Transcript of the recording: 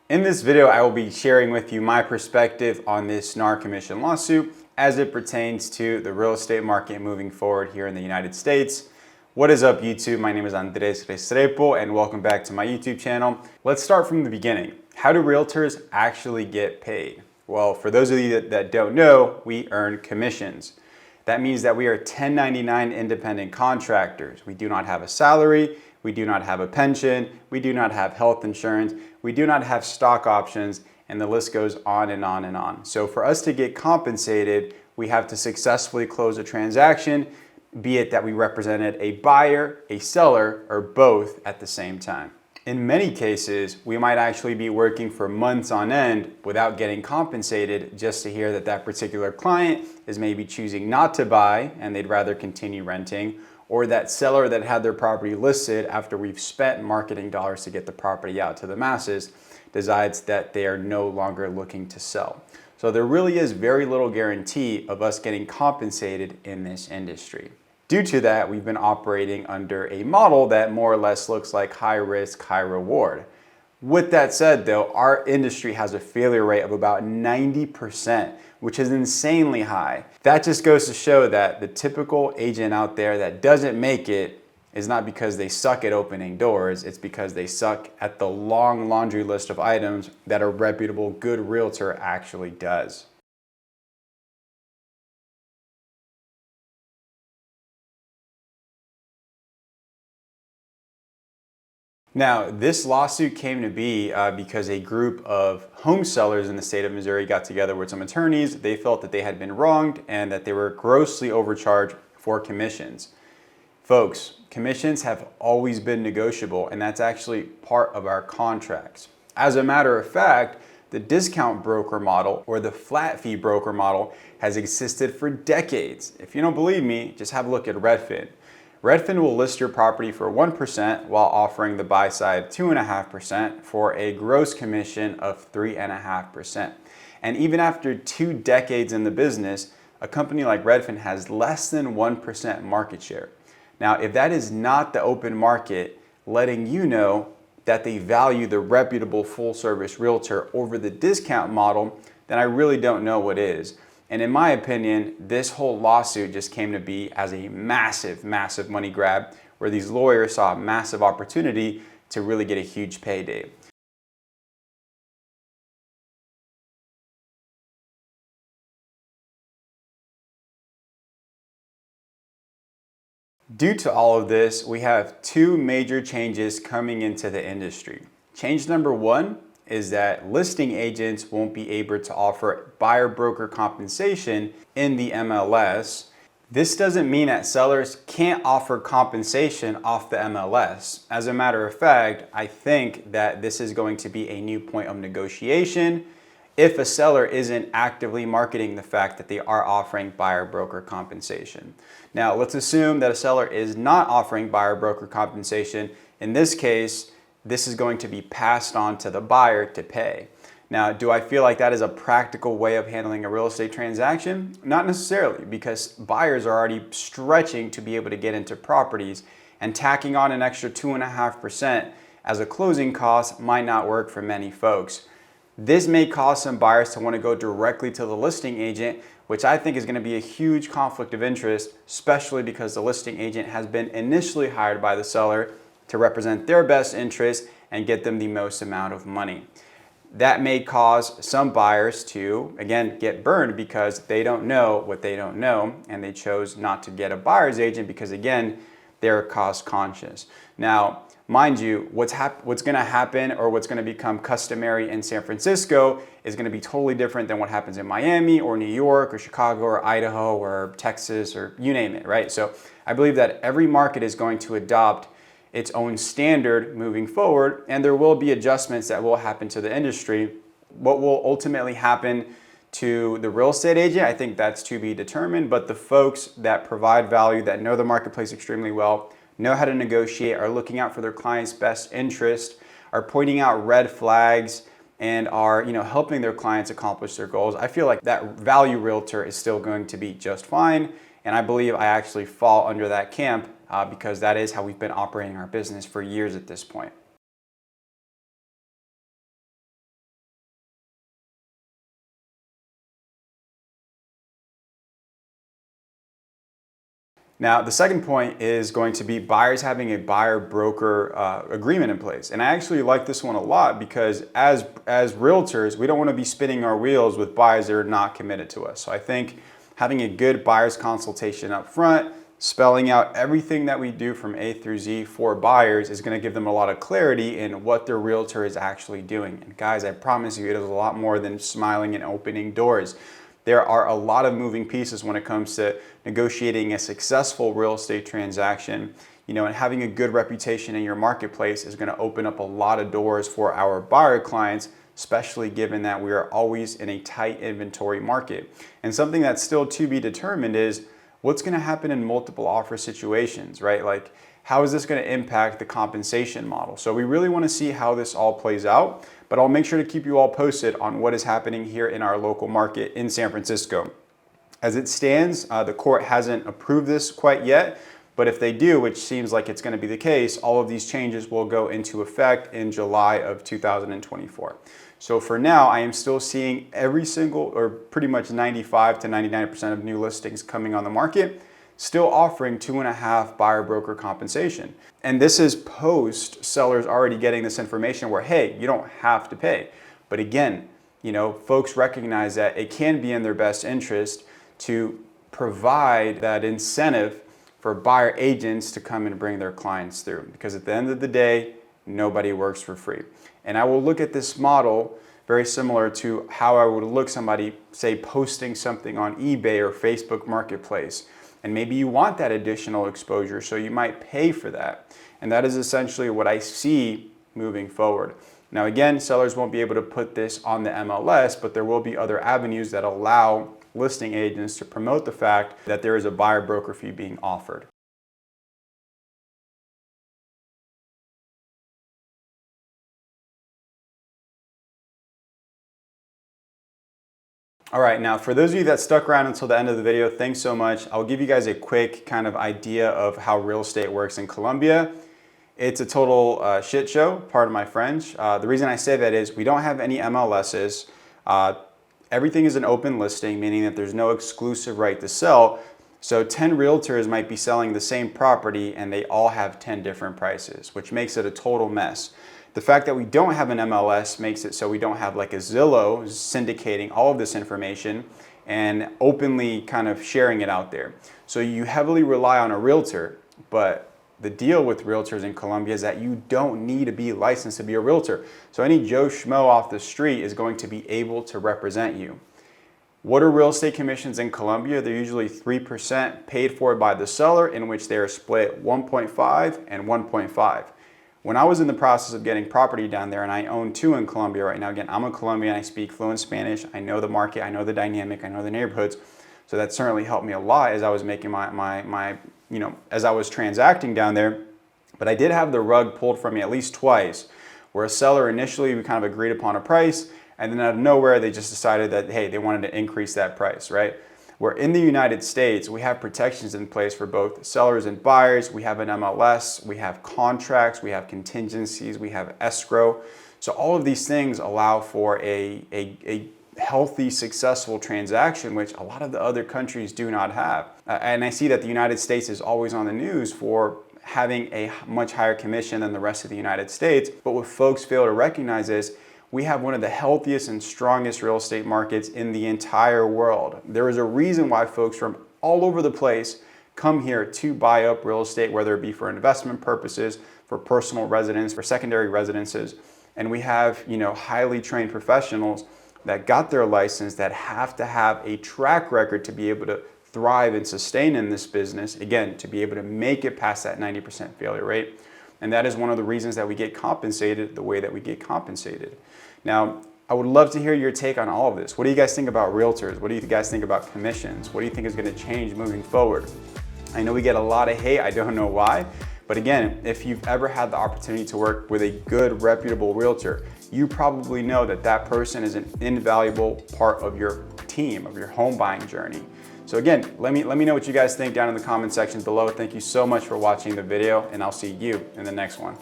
In this video, I will be sharing with you my perspective on this NAR commission lawsuit as it pertains to the real estate market moving forward here in the United States. What is up, YouTube? My name is Andres Restrepo and welcome back to my YouTube channel. Let's start from the beginning. How do realtors actually get paid? Well, for those of you that don't know, we earn commissions. That means that we are 1099 independent contractors. We do not have a salary, we do not have a pension, we do not have health insurance, we do not have stock options, and the list goes on and on and on. So for us to get compensated, we have to successfully close a transaction, be it that we represented a buyer, a seller, or both at the same time. In many cases, we might actually be working for months on end without getting compensated just to hear that that particular client is maybe choosing not to buy and they'd rather continue renting, or that seller that had their property listed after we've spent marketing dollars to get the property out to the masses decides that they are no longer looking to sell. So there really is very little guarantee of us getting compensated in this industry. Due to that, we've been operating under a model that more or less looks like high risk, high reward. With that said though, our industry has a failure rate of about 90%, which is insanely high. That just goes to show that the typical agent out there that doesn't make it is not because they suck at opening doors, it's because they suck at the long laundry list of items that a reputable, good realtor actually does. Now, this lawsuit came to be because a group of home sellers in the state of Missouri got together with some attorneys. They felt that they had been wronged and that they were grossly overcharged for commissions. Folks, commissions have always been negotiable, and that's actually part of our contracts. As a matter of fact, the discount broker model or the flat fee broker model has existed for decades. If you don't believe me, just have a look at Redfin. Redfin will list your property for 1% while offering the buy side 2.5% for a gross commission of 3.5%. And even after 2 decades in the business, a company like Redfin has less than 1% market share. Now, if that is not the open market letting you know that they value the reputable full service realtor over the discount model, then I really don't know what is. And in my opinion, this whole lawsuit just came to be as a massive, massive money grab where these lawyers saw a massive opportunity to really get a huge payday. Due to all of this, we have 2 major changes coming into the industry. Change number 1 is that listing agents won't be able to offer buyer broker compensation in the MLS. This doesn't mean that sellers can't offer compensation off the MLS. As a matter of fact, I think that this is going to be a new point of negotiation if a seller isn't actively marketing the fact that they are offering buyer broker compensation. Now, let's assume that a seller is not offering buyer broker compensation. In this case, this is going to be passed on to the buyer to pay. Now, do I feel like that is a practical way of handling a real estate transaction? Not necessarily, because buyers are already stretching to be able to get into properties, and tacking on an extra 2.5% as a closing cost might not work for many folks. This may cause some buyers to want to go directly to the listing agent, which I think is going to be a huge conflict of interest, especially because the listing agent has been initially hired by the seller to represent their best interest and get them the most amount of money. That may cause some buyers to, again, get burned because they don't know what they don't know, and they chose not to get a buyer's agent because, again, they're cost conscious. Now, mind you, what's going to happen or what's going to become customary in San Francisco is going to be totally different than what happens in Miami or New York or Chicago or Idaho or Texas or you name it, right? So I believe that every market is going to adopt its own standard moving forward, and there will be adjustments that will happen to the industry. What will ultimately happen to the real estate agent, I think that's to be determined, but the folks that provide value, that know the marketplace extremely well, know how to negotiate, are looking out for their client's best interest, are pointing out red flags, and are helping their clients accomplish their goals, I feel like that value realtor is still going to be just fine. And I believe I actually fall under that camp because that is how we've been operating our business for years at this point. Now, the second point is going to be buyers having a buyer-broker agreement in place. And I actually like this one a lot because as realtors, we don't want to be spinning our wheels with buyers that are not committed to us. So I think having a good buyer's consultation up front, spelling out everything that we do from A through Z for buyers is going to give them a lot of clarity in what their realtor is actually doing. And guys, I promise you, it is a lot more than smiling and opening doors. There are a lot of moving pieces when it comes to negotiating a successful real estate transaction, and having a good reputation in your marketplace is going to open up a lot of doors for our buyer clients, especially given that we are always in a tight inventory market. And something that's still to be determined is what's going to happen in multiple offer situations, right? Like, how is this going to impact the compensation model? So we really want to see how this all plays out, but I'll make sure to keep you all posted on what is happening here in our local market in San Francisco. As it stands, the court hasn't approved this quite yet, but if they do, which seems like it's going to be the case, all of these changes will go into effect in July of 2024. So for now, I am still seeing every single, or pretty much 95 to 99% of new listings coming on the market still offering 2.5 buyer broker compensation. And this is post sellers already getting this information where, hey, you don't have to pay. But again, folks recognize that it can be in their best interest to provide that incentive for buyer agents to come and bring their clients through. Because at the end of the day, nobody works for free. And I will look at this model very similar to how I would look somebody, say, posting something on eBay or Facebook Marketplace. And maybe you want that additional exposure, so you might pay for that. And that is essentially what I see moving forward. Now again, sellers won't be able to put this on the MLS, but there will be other avenues that allow listing agents to promote the fact that there is a buyer broker fee being offered. All right, now for those of you that stuck around until the end of the video, thanks so much. I'll give you guys a quick kind of idea of how real estate works in Colombia. It's a total shit show, pardon my French. The reason I say that is we don't have any MLSs. Everything is an open listing, meaning that there's no exclusive right to sell. So 10 realtors might be selling the same property and they all have 10 different prices, which makes it a total mess. The fact that we don't have an MLS makes it so we don't have like a Zillow syndicating all of this information and openly kind of sharing it out there. So you heavily rely on a realtor, but the deal with realtors in Colombia is that you don't need to be licensed to be a realtor. So any Joe Schmo off the street is going to be able to represent you. What are real estate commissions in Colombia? They're usually 3% paid for by the seller, in which they are split 1.5 and 1.5. When I was in the process of getting property down there, and I own 2 in Colombia right now, again, I'm a Colombian, I speak fluent Spanish, I know the market, I know the dynamic, I know the neighborhoods, so that certainly helped me a lot as I was making as I was transacting down there. But I did have the rug pulled from me at least twice, where a seller initially, we kind of agreed upon a price, and then out of nowhere, they just decided that, hey, they wanted to increase that price, right? Where in the United States, we have protections in place for both sellers and buyers. We have an MLS, we have contracts, we have contingencies, we have escrow. So all of these things allow for a healthy, successful transaction, which a lot of the other countries do not have. And I see that the United States is always on the news for having a much higher commission than the rest of the United States. But what folks fail to recognize is we have one of the healthiest and strongest real estate markets in the entire world. There is a reason why folks from all over the place come here to buy up real estate, whether it be for investment purposes, for personal residence, for secondary residences. And we have, highly trained professionals that got their license that have to have a track record to be able to thrive and sustain in this business, again, to be able to make it past that 90% failure rate. And that is one of the reasons that we get compensated the way that we get compensated. Now, I would love to hear your take on all of this. What do you guys think about realtors? What do you guys think about commissions? What do you think is going to change moving forward? I know we get a lot of hate. I don't know why. But again, if you've ever had the opportunity to work with a good, reputable realtor, you probably know that that person is an invaluable part of your team, of your home buying journey. So again, let me know what you guys think down in the comment section below. Thank you so much for watching the video, and I'll see you in the next one.